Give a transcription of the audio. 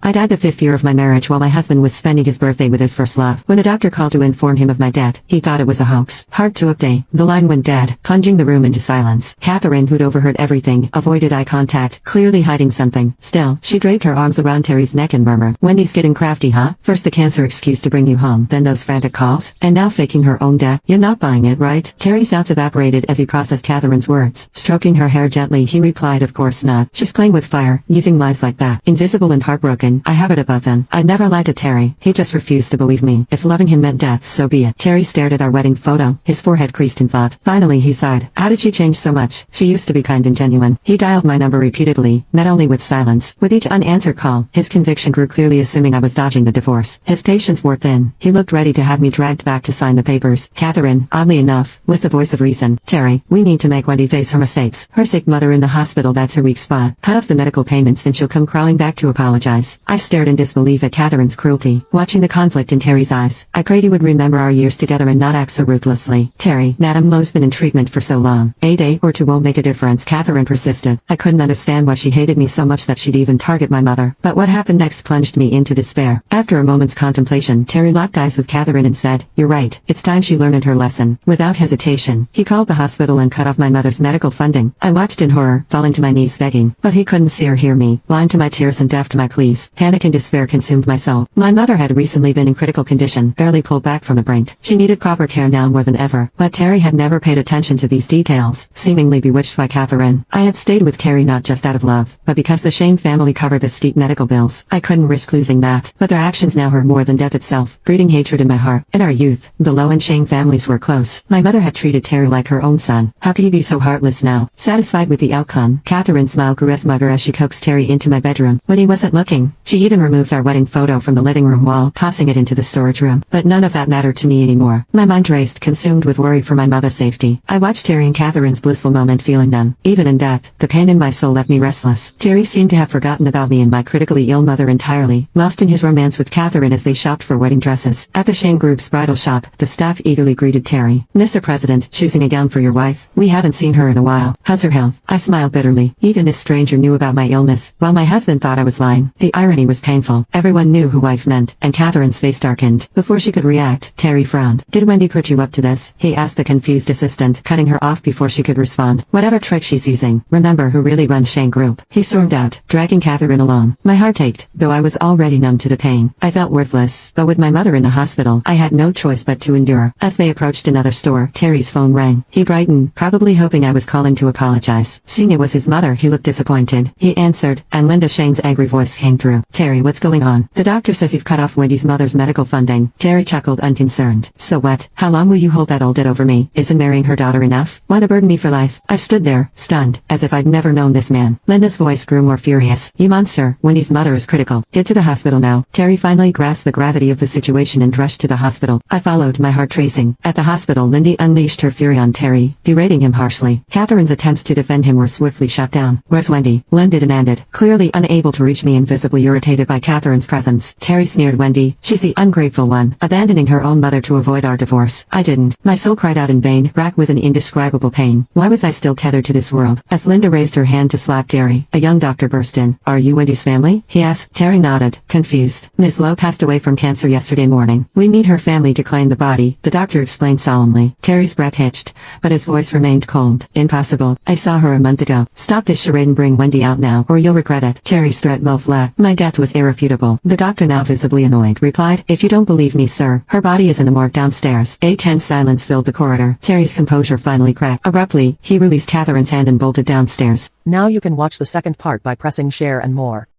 I died the 5th year of my marriage while my husband was spending his birthday with his first love. When a doctor called to inform him of my death, he thought it was a hoax. Hard to update. The line went dead, plunging the room into silence. Catherine, who'd overheard everything, avoided eye contact, clearly hiding something. Still, she draped her arms around Terry's neck and murmured, "Wendy's getting crafty, huh? First the cancer excuse to bring you home, then those frantic calls, and now faking her own death. You're not buying it, right?" Terry's doubts evaporated as he processed Catherine's words. Stroking her hair gently, he replied, "Of course not. She's playing with fire, using lies like that. Invisible and heartbroken, I have it above them. I'd never lied to Terry. He just refused to believe me. If loving him meant death, so be it." Terry stared at our wedding photo, his forehead creased in thought. Finally he sighed. How did she change so much? She used to be kind and genuine. He dialed my number repeatedly, met only with silence. With each unanswered call, his conviction grew, clearly assuming I was dodging the divorce. His patience wore thin. He looked ready to have me dragged back to sign the papers. Catherine, oddly enough, was the voice of reason. "Terry, we need to make Wendy face her mistakes. Her sick mother in the hospital, that's her weak spot. Cut off the medical payments and she'll come crawling back to apologize." I stared in disbelief at Catherine's cruelty, watching the conflict in Terry's eyes. I prayed he would remember our years together and not act so ruthlessly. "Terry, Madame Lowe's been in treatment for so long. A day or two won't make a difference," Catherine persisted. I couldn't understand why she hated me so much that she'd even target my mother. But what happened next plunged me into despair. After a moment's contemplation, Terry locked eyes with Catherine and said, "You're right. It's time she learned her lesson." Without hesitation, he called the hospital and cut off my mother's medical funding. I watched in horror, falling to my knees begging. But he couldn't see or hear me, blind to my tears and deaf to my pleas. Panic and despair consumed my soul. My mother had recently been in critical condition, barely pulled back from the brink. She needed proper care now more than ever. But Terry had never paid attention to these details, seemingly bewitched by Catherine. I had stayed with Terry not just out of love, but because the Shane family covered the steep medical bills. I couldn't risk losing that. But their actions now hurt more than death itself, breeding hatred in my heart. In our youth, the Lowe and Shane families were close. My mother had treated Terry like her own son. How could he be so heartless now? Satisfied with the outcome, Catherine's smile grew smugger as she coaxed Terry into my bedroom. When he wasn't looking, she even removed our wedding photo from the living room wall, tossing it into the storage room. But none of that mattered to me anymore. My mind raced, consumed with worry for my mother's safety. I watched Terry and Catherine's blissful moment, feeling numb. Even in death, the pain in my soul left me restless. Terry seemed to have forgotten about me and my critically ill mother entirely, lost in his romance with Catherine as they shopped for wedding dresses. At the Shane Group's bridal shop, the staff eagerly greeted Terry. "Mr. President, choosing a gown for your wife? We haven't seen her in a while. How's her health?" I smiled bitterly. Even this stranger knew about my illness, while my husband thought I was lying. The irony was painful. Everyone knew who wife meant, and Catherine's face darkened. Before she could react, Terry frowned. "Did Wendy put you up to this?" he asked the confused assistant, cutting her off before she could respond. "Whatever trick she's using, remember who really runs Shane Group." He stormed out, dragging Catherine along. My heart ached, though I was already numb to the pain. I felt worthless, but with my mother in the hospital, I had no choice but to endure. As they approached another store, Terry's phone rang. He brightened, probably hoping I was calling to apologize. Seeing it was his mother, he looked disappointed. He answered, and Linda Shane's angry voice came through. "Terry, what's going on?" "The doctor says you've cut off Wendy's mother's medical funding." Terry chuckled, unconcerned. "So what? How long will you hold that old debt over me? Isn't marrying her daughter enough? Want to burden me for life?" I stood there, stunned, as if I'd never known this man. Linda's voice grew more furious. "You monster, Wendy's mother is critical. Get to the hospital now." Terry finally grasped the gravity of the situation and rushed to the hospital. I followed, my heart racing. At the hospital, Lindy unleashed her fury on Terry, berating him harshly. Catherine's attempts to defend him were swiftly shut down. "Where's Wendy?" Linda demanded, clearly unable to reach me and visibly irritated by Catherine's presence. Terry sneered, "Wendy, she's the ungrateful one, abandoning her own mother to avoid our divorce." I didn't. My soul cried out in vain, racked with an indescribable pain. Why was I still tethered to this world? As Linda raised her hand to slap Terry, a young doctor burst in. "Are you Wendy's family?" he asked. Terry nodded, confused. "Miss Lowe passed away from cancer yesterday morning. We need her family to claim the body," the doctor explained solemnly. Terry's breath hitched, but his voice remained cold. "Impossible. I saw her a month ago. Stop this charade and bring Wendy out now, or you'll regret it." Terry's threat fell flat. My death was irrefutable. The doctor, now visibly annoyed, replied, "If you don't believe me, sir, her body is in the morgue downstairs." A tense silence filled the corridor. Terry's composure finally cracked. Abruptly, he released Catherine's hand and bolted downstairs. Now you can watch the second part by pressing share and more.